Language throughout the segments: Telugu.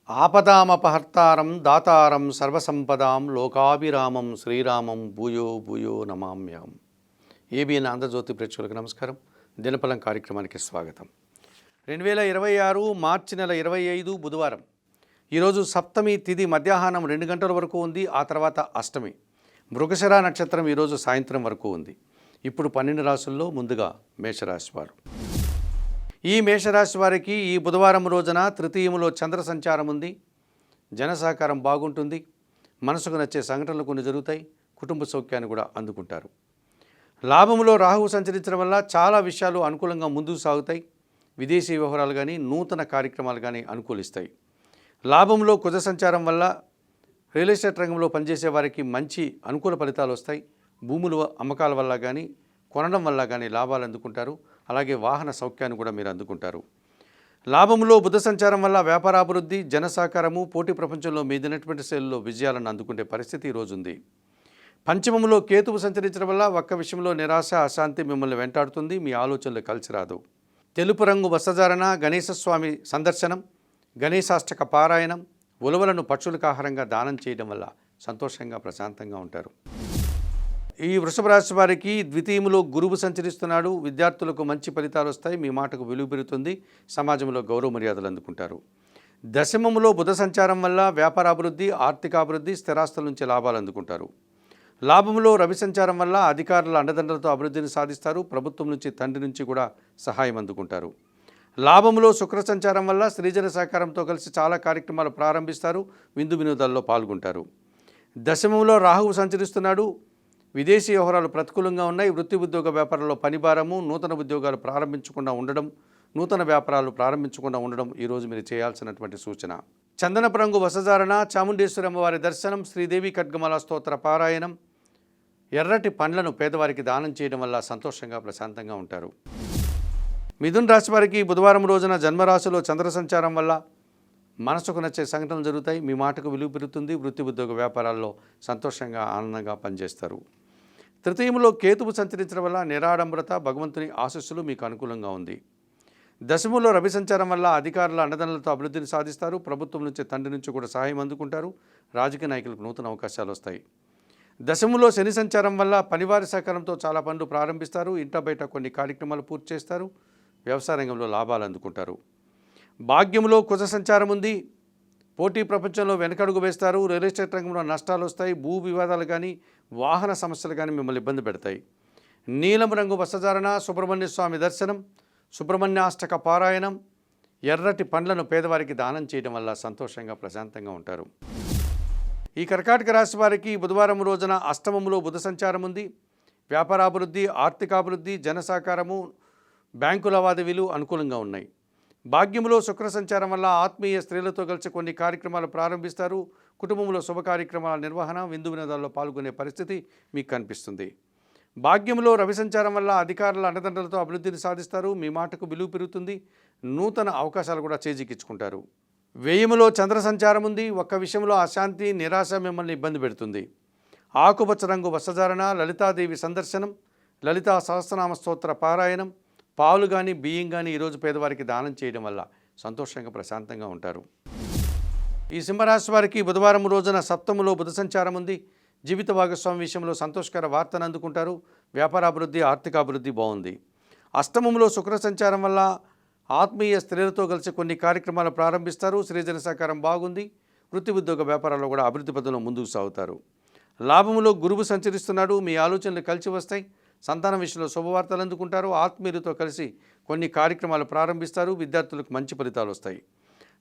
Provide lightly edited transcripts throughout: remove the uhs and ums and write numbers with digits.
ఆపదామపహర్తారం దాతారం సర్వసంపదాం లోకాభిరామం శ్రీరామం భూయో భూయో నమామ్యహం. ఏబిఎన్ ఆంధ్రజ్యోతి ప్రేక్షకులకు నమస్కారం. దినఫలం కార్యక్రమానికి స్వాగతం. 2026 మార్చి నెల 25 బుధవారం. ఈరోజు సప్తమి తిథి మధ్యాహ్నం 2 గంటల వరకు ఉంది. ఆ తర్వాత అష్టమి. మృగశిర నక్షత్రం ఈరోజు సాయంత్రం వరకు ఉంది. ఇప్పుడు 12 రాశుల్లో ముందుగా మేషరాశి వారు. ఈ మేషరాశి వారికి ఈ బుధవారం రోజున తృతీయములో చంద్ర సంచారం ఉంది. జన సహకారం బాగుంటుంది. మనసుకు నచ్చే సంఘటనలు కొన్ని జరుగుతాయి. కుటుంబ సౌఖ్యాన్ని కూడా అందుకుంటారు. లాభములో రాహువు సంచరించడం వల్ల చాలా విషయాలు అనుకూలంగా ముందుకు సాగుతాయి. విదేశీ వ్యవహారాలు కానీ నూతన కార్యక్రమాలు కానీ అనుకూలిస్తాయి. లాభంలో కుజ సంచారం వల్ల రియల్ ఎస్టేట్ రంగంలో పనిచేసే వారికి మంచి అనుకూల ఫలితాలు వస్తాయి. భూముల అమ్మకాల వల్ల కానీ కొనడం వల్ల కానీ లాభాలు అందుకుంటారు. అలాగే వాహన సౌఖ్యాన్ని కూడా మీరు అందుకుంటారు. లాభంలో బుధ సంచారం వల్ల వ్యాపారాభివృద్ధి, జన సహకారము, పోటీ ప్రపంచంలో మీదినటువంటి శైలిలో విజయాలను అందుకునే పరిస్థితి ఈరోజు ఉంది. పంచమంలో కేతువు సంచరించడం వల్ల ఒక్క విషయంలో నిరాశ, అశాంతి మిమ్మల్ని వెంటాడుతుంది. మీ ఆలోచనలు కలిసి రాదు. తెలుపు రంగు వస్త్రధారణ, గణేశస్వామి సందర్శనం, గణేశాష్టక పారాయణం, ఉలవలను పక్షులకు ఆహారంగా దానం చేయడం వల్ల సంతోషంగా ప్రశాంతంగా ఉంటారు. ఈ వృషభ రాశి వారికి ద్వితీయములో గురువు సంచరిస్తున్నాడు. విద్యార్థులకు మంచి ఫలితాలు వస్తాయి. మీ మాటకు విలువ పెరుగుతుంది. సమాజంలో గౌరవ మర్యాదలు అందుకుంటారు. దశమములో బుధ సంచారం వల్ల వ్యాపారాభివృద్ధి, ఆర్థికాభివృద్ధి, స్థిరాస్తుల నుంచి లాభాలు అందుకుంటారు. లాభంలో రవి సంచారం వల్ల అధికారుల అండదండలతో అభివృద్ధిని సాధిస్తారు. ప్రభుత్వం నుంచి, తండ్రి నుంచి కూడా సహాయం అందుకుంటారు. లాభంలో శుక్ర సంచారం వల్ల స్త్రీజన సహకారంతో కలిసి చాలా కార్యక్రమాలు ప్రారంభిస్తారు. విందు వినోదాల్లో పాల్గొంటారు. దశమంలో రాహువు సంచరిస్తున్నాడు. విదేశీ వ్యవహారాలు ప్రతికూలంగా ఉన్నాయి. వృత్తి ఉద్యోగ వ్యాపారాల్లో పనిభారము, నూతన ఉద్యోగాలు ప్రారంభించకుండా ఉండడం, నూతన వ్యాపారాలు ప్రారంభించకుండా ఉండడం ఈరోజు మీరు చేయాల్సినటువంటి సూచన. చందనపు రంగు వసధారణ, చాముండేశ్వరి అమ్మవారి దర్శనం, శ్రీదేవి ఖడ్గమాల స్తోత్ర పారాయణం, ఎర్రటి పండ్లను పేదవారికి దానం చేయడం వల్ల సంతోషంగా ప్రశాంతంగా ఉంటారు. మిథున రాశి వారికి బుధవారం రోజున జన్మరాశిలో చంద్ర సంచారం వల్ల మనసుకు నచ్చే సంఘటనలు జరుగుతాయి. మీ మాటకు విలువ పెరుగుతుంది. వృత్తి ఉద్యోగ వ్యాపారాల్లో సంతోషంగా ఆనందంగా పనిచేస్తారు. తృతీయంలో కేతువు సంచరించడం వల్ల నిరాడంబరత, భగవంతుని ఆశీస్సులు మీకు అనుకూలంగా ఉంది. దశములో రవి సంచారం వల్ల అధికారుల అండదండలతో అభివృద్ధిని సాధిస్తారు. ప్రభుత్వం నుంచి, తండ్రి నుంచి కూడా సహాయం అందుకుంటారు. రాజకీయ నాయకులకు నూతన అవకాశాలు వస్తాయి. దశములో శని సంచారం వల్ల పనివారి సహకారంతో చాలా పనులు ప్రారంభిస్తారు. ఇంట బయట కొన్ని కార్యక్రమాలు పూర్తి చేస్తారు. వ్యవసాయ రంగంలో లాభాలు అందుకుంటారు. భాగ్యంలో కుజ సంచారం ఉంది. పోటీ ప్రపంచంలో వెనకడుగు వేస్తారు. రియల్ ఎస్టేట్ రంగంలో నష్టాలు వస్తాయి. భూ వివాదాలు కానీ వాహన సమస్యలు కానీ మిమ్మల్ని ఇబ్బంది పెడతాయి. నీలం రంగు వస్త్రధారణ, సుబ్రహ్మణ్య స్వామి దర్శనం, సుబ్రహ్మణ్యాష్టక పారాయణం, ఎర్రటి పండ్లను పేదవారికి దానం చేయడం వల్ల సంతోషంగా ప్రశాంతంగా ఉంటారు. ఈ కర్కాటక రాశి వారికి బుధవారం రోజున అష్టమంలో బుధ సంచారం ఉంది. వ్యాపారాభివృద్ధి, ఆర్థికాభివృద్ధి, జన సహకారము, బ్యాంకు లావాదేవీలు అనుకూలంగా ఉన్నాయి. భాగ్యంలో శుక్ర సంచారం వల్ల ఆత్మీయ స్త్రీలతో కలిసి కొన్ని కార్యక్రమాలు ప్రారంభిస్తారు. కుటుంబంలో శుభ కార్యక్రమాల నిర్వహణ, విందు వినోదాల్లో పాల్గొనే పరిస్థితి మీకు కనిపిస్తుంది. భాగ్యంలో రవి సంచారం వల్ల అధికారుల అండదండలతో అభివృద్ధిని సాధిస్తారు. మీ మాటకు విలువ పెరుగుతుంది. నూతన అవకాశాలు కూడా చేజిక్కించుకుంటారు. వ్యయములో చంద్ర సంచారం ఉంది. ఒక్క విషయంలో అశాంతి, నిరాశ మిమ్మల్ని ఇబ్బంది పెడుతుంది. ఆకుపచ్చ రంగు వస్త్రధారణ, లలితాదేవి సందర్శనం, లలితా సహస్రనామ స్తోత్ర పారాయణం, పాలు కానీ బియ్యం కానీ ఈరోజు పేదవారికి దానం చేయడం వల్ల సంతోషంగా ప్రశాంతంగా ఉంటారు. ఈ సింహరాశి వారికి బుధవారం రోజున సప్తములో బుధ సంచారం ఉంది. జీవిత భాగస్వామి విషయంలో సంతోషకర వార్తను అందుకుంటారు. వ్యాపారాభివృద్ధి, ఆర్థికాభివృద్ధి బాగుంది. అష్టమంలో శుక్ర సంచారం వల్ల ఆత్మీయ స్త్రీలతో కలిసి కొన్ని కార్యక్రమాలు ప్రారంభిస్తారు. స్త్రీజన సహకారం బాగుంది. వృత్తి ఉద్యోగ వ్యాపారాల్లో కూడా అభివృద్ధి పథంలో ముందుకు సాగుతారు. లాభంలో గురువు సంచరిస్తున్నాడు. మీ ఆలోచనలు కలిసి వస్తాయి. సంతానం విషయంలో శుభవార్తలు అందుకుంటారు. ఆత్మీయులతో కలిసి కొన్ని కార్యక్రమాలు ప్రారంభిస్తారు. విద్యార్థులకు మంచి ఫలితాలు వస్తాయి.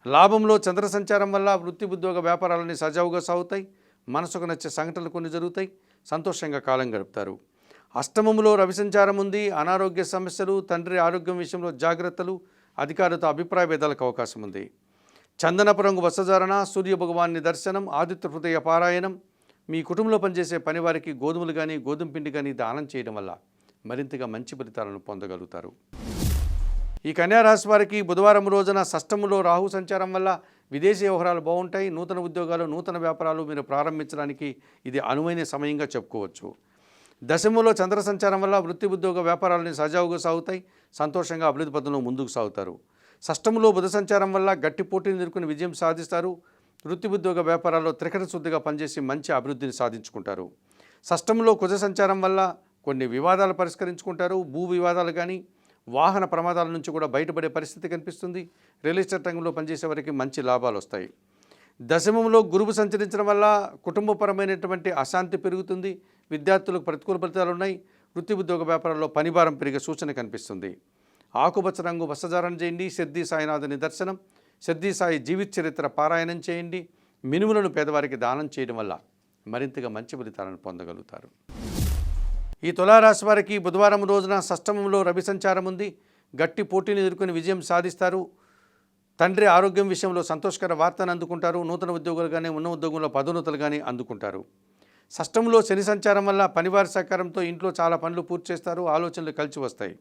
లాభంలో చంద్ర సంచారం వల్ల వృత్తి ఉద్యోగ వ్యాపారాలన్నీ సజావుగా సాగుతాయి. మనసుకు నచ్చే సంఘటనలు కొన్ని జరుగుతాయి. సంతోషంగా కాలం గడుపుతారు. అష్టమంలో రవి సంచారం ఉంది. అనారోగ్య సమస్యలు, తండ్రి ఆరోగ్యం విషయంలో జాగ్రత్తలు, అధికారులతో అభిప్రాయ భేదాలకు అవకాశం ఉంది. చందనపు రంగు వస్త్రధారణ, సూర్య భగవాన్ని దర్శనం, ఆదిత్య హృదయ పారాయణం, మీ కుటుంబంలో పనిచేసే పనివారికి గోధుమలు కానీ గోధుమ పిండి కానీ దానం చేయడం వల్ల మరింతగా మంచి ఫలితాలను పొందగలుగుతారు. ఈ కన్యా రాశి వారికి బుధవారం రోజున షష్టములో రాహు సంచారం వల్ల విదేశీ వ్యవహారాలు బాగుంటాయి. నూతన ఉద్యోగాలు, నూతన వ్యాపారాలు మీరు ప్రారంభించడానికి ఇది అనువైన సమయంగా చెప్పుకోవచ్చు. దశములో చంద్ర సంచారం వల్ల వృత్తి ఉద్యోగ వ్యాపారాలని సజావుగా సాగుతాయి. సంతోషంగా అభివృద్ధి పథంలో ముందుకు సాగుతారు. షష్టంలో బుధ సంచారం వల్ల గట్టి పోటీని ఎదుర్కొని విజయం సాధిస్తారు. వృత్తి ఉద్యోగ వ్యాపారాల్లో త్రికరణ శుద్ధిగా పనిచేసి మంచి అభివృద్ధిని సాధించుకుంటారు. షష్టంలో కుజ సంచారం వల్ల కొన్ని వివాదాలు పరిష్కరించుకుంటారు. భూ వివాదాలు కానీ వాహన ప్రమాదాల నుంచి కూడా బయటపడే పరిస్థితి కనిపిస్తుంది. రియల్ ఎస్టేట్ రంగంలో పనిచేసే వారికి మంచి లాభాలు వస్తాయి. దశమంలో గురువు సంచరించడం వల్ల కుటుంబపరమైనటువంటి అశాంతి పెరుగుతుంది. విద్యార్థులకు ప్రతికూల ఫలితాలు ఉన్నాయి. వృత్తి ఉద్యోగ వ్యాపారాల్లో పనిభారం పెరిగే సూచన కనిపిస్తుంది. ఆకుపచ్చ రంగు వస్త్రధారణ చేయండి. సిద్ధి సాయినాథుని దర్శనం, సిద్ధి సాయి జీవిత చరిత్ర పారాయణం చేయండి. మినుములను పేదవారికి దానం చేయడం వల్ల మరింతగా మంచి ఫలితాలను పొందగలుగుతారు. ఈ తులారాశి వారికి బుధవారం రోజున షష్టమంలో రవి సంచారం ఉంది. గట్టి పోటీని ఎదుర్కొని విజయం సాధిస్తారు. తండ్రి ఆరోగ్యం విషయంలో సంతోషకర వార్తను అందుకుంటారు. నూతన ఉద్యోగులు కానీ ఉన్న ఉద్యోగంలో పదోన్నతులు కానీ అందుకుంటారు. షష్టంలో శని సంచారం వల్ల పనివారి సహకారంతో ఇంట్లో చాలా పనులు పూర్తి చేస్తారు. ఆలోచనలు కలిసి వస్తాయి.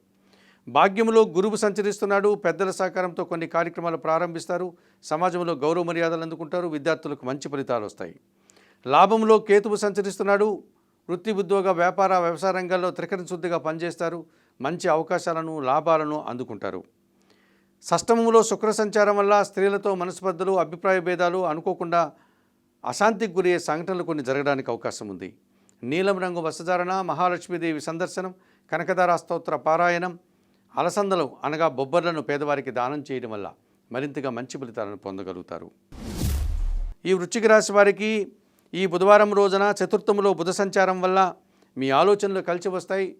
భాగ్యంలో గురువు సంచరిస్తున్నాడు. పెద్దల సహకారంతో కొన్ని కార్యక్రమాలు ప్రారంభిస్తారు. సమాజంలో గౌరవ మర్యాదలు అందుకుంటారు. విద్యార్థులకు మంచి ఫలితాలు వస్తాయి. లాభంలో కేతువు సంచరిస్తున్నాడు. వృత్తి ఉద్యోగ వ్యాపార వ్యవసాయ రంగాల్లో త్రికరణ శుద్ధిగా పనిచేస్తారు. మంచి అవకాశాలను లాభాలను అందుకుంటారు. షష్టమంలో శుక్ర సంచారం వల్ల స్త్రీలతో మనస్పర్ధలు, అభిప్రాయ భేదాలు, అనుకోకుండా అశాంతికి గురయ్యే సంఘటనలు కొన్ని జరగడానికి అవకాశం ఉంది. నీలం రంగు వస్త్రధారణ, మహాలక్ష్మీదేవి సందర్శనం, కనకదార స్తోత్ర పారాయణం, అలసందలు అనగా బొబ్బర్లను పేదవారికి దానం చేయడం వల్ల మరింతగా మంచి ఫలితాలను పొందగలుగుతారు. ఈ వృశ్చిక రాశి వారికి ఈ బుధవారం రోజున చతుర్థంలో బుధ సంచారం వల్ల మీ ఆలోచనలు కలిసి వస్తాయి.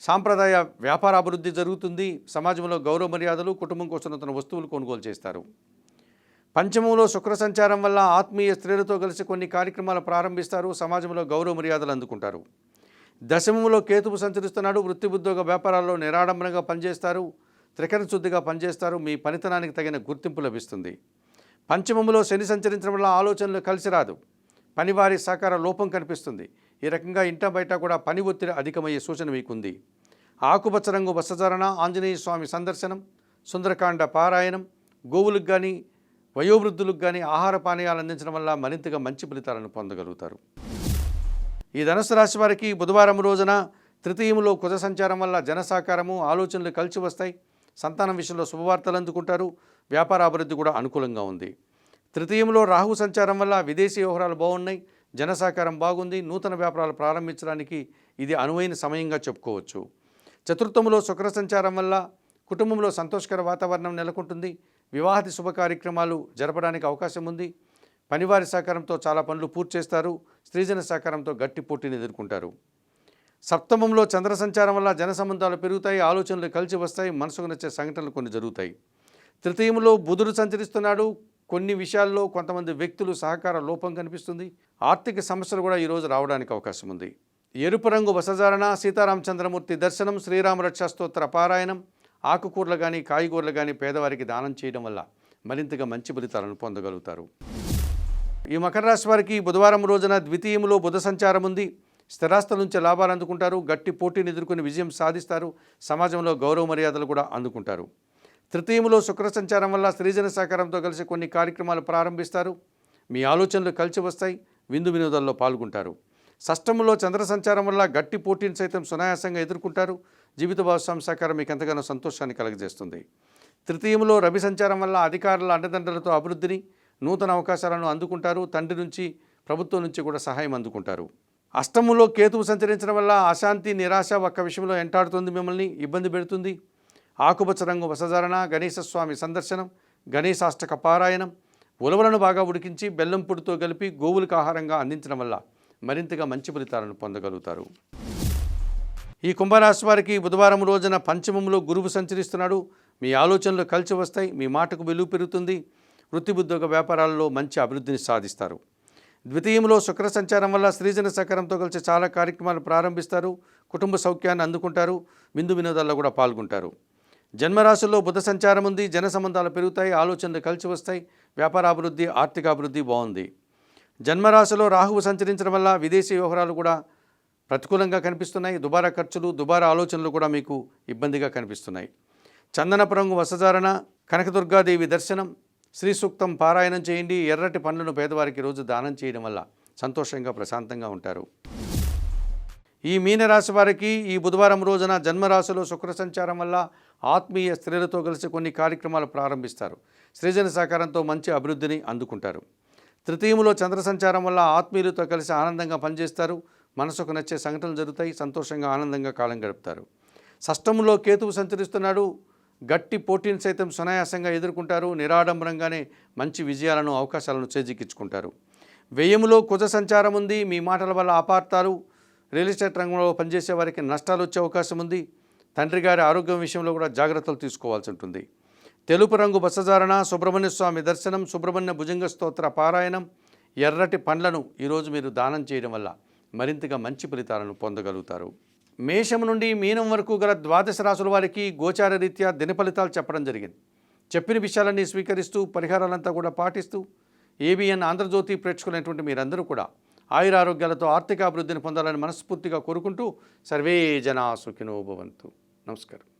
సాంప్రదాయ వ్యాపార అభివృద్ధి జరుగుతుంది. సమాజంలో గౌరవ మర్యాదలు, కుటుంబం కోసం తన వస్తువులు కొనుగోలు చేస్తారు. పంచమంలో శుక్ర సంచారం వల్ల ఆత్మీయ స్త్రీలతో కలిసి కొన్ని కార్యక్రమాలు ప్రారంభిస్తారు. సమాజంలో గౌరవ మర్యాదలు అందుకుంటారు. దశమంలో కేతువు సంచరిస్తున్నాడు. వృత్తి ఉద్యోగ వ్యాపారాల్లో నిరాడంబరంగా పనిచేస్తారు. త్రికరణ శుద్ధిగా పనిచేస్తారు. మీ పనితనానికి తగిన గుర్తింపు లభిస్తుంది. పంచమంలో శని సంచరించడం వల్ల ఆలోచనలు కలిసి రాదు. పనివారి సహకార లోపం కనిపిస్తుంది. ఈ రకంగా ఇంట బయట కూడా పని ఒత్తిడి అధికమయ్యే సూచన మీకుంది. ఆకుపచ్చ రంగు వస్త్రధారణ, ఆంజనేయ స్వామి సందర్శనం, సుందరకాండ పారాయణం, గోవులకు కానీ వయోవృద్ధులకు కానీ ఆహార పానీయాలు అందించడం వల్ల మరింతగా మంచి ఫలితాలను పొందగలుగుతారు. ఈ ధనుసు రాశి వారికి బుధవారం రోజున తృతీయంలో కుజ సంచారం వల్ల జన సహకారము, ఆలోచనలు కలిసి వస్తాయి. సంతానం విషయంలో శుభవార్తలు అందుకుంటారు. వ్యాపార అభివృద్ధి కూడా అనుకూలంగా ఉంది. తృతీయంలో రాహు సంచారం వల్ల విదేశీ వ్యవహారాలు బాగున్నాయి. జన సహకారం బాగుంది. నూతన వ్యాపారాలు ప్రారంభించడానికి ఇది అనువైన సమయంగా చెప్పుకోవచ్చు. చతుర్థంలో శుక్ర సంచారం వల్ల కుటుంబంలో సంతోషకర వాతావరణం నెలకొంటుంది. వివాహాది శుభ కార్యక్రమాలు జరపడానికి అవకాశం ఉంది. పనివారి సహకారంతో చాలా పనులు పూర్తి చేస్తారు. స్త్రీజన సహకారంతో గట్టి పోటీని ఎదుర్కొంటారు. సప్తమంలో చంద్ర సంచారం వల్ల జన సంబంధాలు పెరుగుతాయి. ఆలోచనలు కలిసి వస్తాయి. మనసుకు నచ్చే సంఘటనలు కొన్ని జరుగుతాయి. తృతీయంలో బుధుడు సంచరిస్తున్నాడు. కొన్ని విషయాల్లో కొంతమంది వ్యక్తులు సహకార లోపం కనిపిస్తుంది. ఆర్థిక సమస్యలు కూడా ఈరోజు రావడానికి అవకాశం ఉంది. ఎరుపు రంగు వస్త్రధారణ, సీతారామచంద్రమూర్తి దర్శనం, శ్రీరామ రక్షా స్తోత్ర పారాయణం, ఆకుకూరలు కానీ కాయగూరలు కానీ పేదవారికి దానం చేయడం వల్ల మరింతగా మంచి ఫలితాలను పొందగలుగుతారు. ఈ మకర రాశి వారికి బుధవారం రోజున ద్వితీయంలో బుధ సంచారం ఉంది. స్థిరాస్తుల నుంచి లాభాలు అందుకుంటారు. గట్టి పోటీని ఎదుర్కొని విజయం సాధిస్తారు. సమాజంలో గౌరవ మర్యాదలు కూడా అందుకుంటారు. తృతీయంలో శుక్ర సంచారం వల్ల స్త్రీజన సహకారంతో కలిసి కొన్ని కార్యక్రమాలు ప్రారంభిస్తారు. మీ ఆలోచనలు కలిసి వస్తాయి. విందు వినోదాల్లో పాల్గొంటారు. షష్టంలో చంద్ర సంచారం వల్ల గట్టి పోటీని సైతం సునాయాసంగా ఎదుర్కొంటారు. జీవిత భాగస్వామి సహకారం మీకు ఎంతగానో సంతోషాన్ని కలుగజేస్తుంది. తృతీయంలో రవి సంచారం వల్ల అధికారుల అండదండలతో అభివృద్ధిని, నూతన అవకాశాలను అందుకుంటారు. తండ్రి నుంచి, ప్రభుత్వం నుంచి కూడా సహాయం అందుకుంటారు. అష్టమంలో కేతువు సంచరించడం వల్ల అశాంతి, నిరాశ ఒక్క విషయంలో ఎంటాడుతుంది. మిమ్మల్ని ఇబ్బంది పెడుతుంది. ఆకుపచ్చ రంగు వస్త్రధారణ, గణేశస్వామి సందర్శనం, గణేశాష్టక పారాయణం, ఉలవలను బాగా ఉడికించి బెల్లం పొడితో కలిపి గోవులకు ఆహారంగా అందించడం వల్ల మరింతగా మంచి ఫలితాలను పొందగలుగుతారు. ఈ కుంభరాశి వారికి బుధవారం రోజున పంచమంలో గురువు సంచరిస్తున్నాడు. మీ ఆలోచనలు కలిసి వస్తాయి. మీ మాటకు విలువ పెరుగుతుంది. వృత్తి ఉద్యోగ వ్యాపారాల్లో మంచి అభివృద్ధిని సాధిస్తారు. ద్వితీయంలో శుక్ర సంచారం వల్ల స్త్రీజన సహకారంతో కలిసి చాలా కార్యక్రమాలు ప్రారంభిస్తారు. కుటుంబ సౌఖ్యాన్ని అందుకుంటారు. విందు వినోదాల్లో కూడా పాల్గొంటారు. జన్మరాశుల్లో బుధ సంచారం ఉంది. జన సంబంధాలు పెరుగుతాయి. ఆలోచనలు కలిసి వస్తాయి. వ్యాపార అభివృద్ధి, ఆర్థిక అభివృద్ధి బాగుంది. జన్మరాశిలో రాహువు సంచరించడం వల్ల విదేశీ వ్యవహారాలు కూడా ప్రతికూలంగా కనిపిస్తున్నాయి. దుబారా ఖర్చులు, దుబారా ఆలోచనలు కూడా మీకు ఇబ్బందిగా కనిపిస్తున్నాయి. చందనపు రంగు వస్త్రధారణ, కనకదుర్గాదేవి దర్శనం, శ్రీ సూక్తం పారాయణం చేయండి. ఎర్రటి పండ్లను పేదవారికి రోజు దానం చేయడం వల్ల సంతోషంగా ప్రశాంతంగా ఉంటారు. ఈ మీనరాశి వారికి ఈ బుధవారం రోజున జన్మరాశిలో శుక్ర సంచారం వల్ల ఆత్మీయ స్త్రీలతో కలిసి కొన్ని కార్యక్రమాలు ప్రారంభిస్తారు. సృజన సహకారంతో మంచి అభివృద్ధిని అందుకుంటారు. తృతీయములో చంద్ర సంచారం వల్ల ఆత్మీయులతో కలిసి ఆనందంగా పనిచేస్తారు. మనసుకు నచ్చే సంఘటనలు జరుగుతాయి. సంతోషంగా ఆనందంగా కాలం గడుపుతారు. షష్టములో కేతువు సంచరిస్తున్నాడు. గట్టి పోటీని సైతం సునాయాసంగా ఎదుర్కొంటారు. నిరాడంబరంగానే మంచి విజయాలను అవకాశాలను చేజిక్కించుకుంటారు. వ్యయములో కుజ సంచారం ఉంది. మీ మాటల వల్ల అపార్థాలు, రియల్ ఎస్టేట్ రంగంలో పనిచేసే వారికి నష్టాలు వచ్చే అవకాశం ఉంది. తండ్రి గారి ఆరోగ్యం విషయంలో కూడా జాగ్రత్తలు తీసుకోవాల్సి ఉంటుంది. తెలుపు రంగు వస్త్రధారణ, సుబ్రహ్మణ్య స్వామి దర్శనం, సుబ్రహ్మణ్య భుజంగ స్తోత్ర పారాయణం, ఎర్రటి పండ్లను ఈరోజు మీరు దానం చేయడం వల్ల మరింతగా మంచి ఫలితాలను పొందగలుగుతారు. మేషం నుండి మీనం వరకు గల ద్వాదశ రాశుల వారికి గోచార రీత్యా దిన ఫలితాలు చెప్పడం జరిగింది. చెప్పిన విషయాలన్నీ స్వీకరిస్తూ పరిహారాలంతా కూడా పాటిస్తూ ఏబిఎన్ ఆంధ్రజ్యోతి ప్రేక్షకులైనటువంటి మీరందరూ కూడా ఆయురారోగ్యాలతో ఆర్థిక అభివృద్ధిని పొందాలని మనస్ఫూర్తిగా కోరుకుంటూ సర్వే జనా సుఖినో భవంతు. నమస్కారం.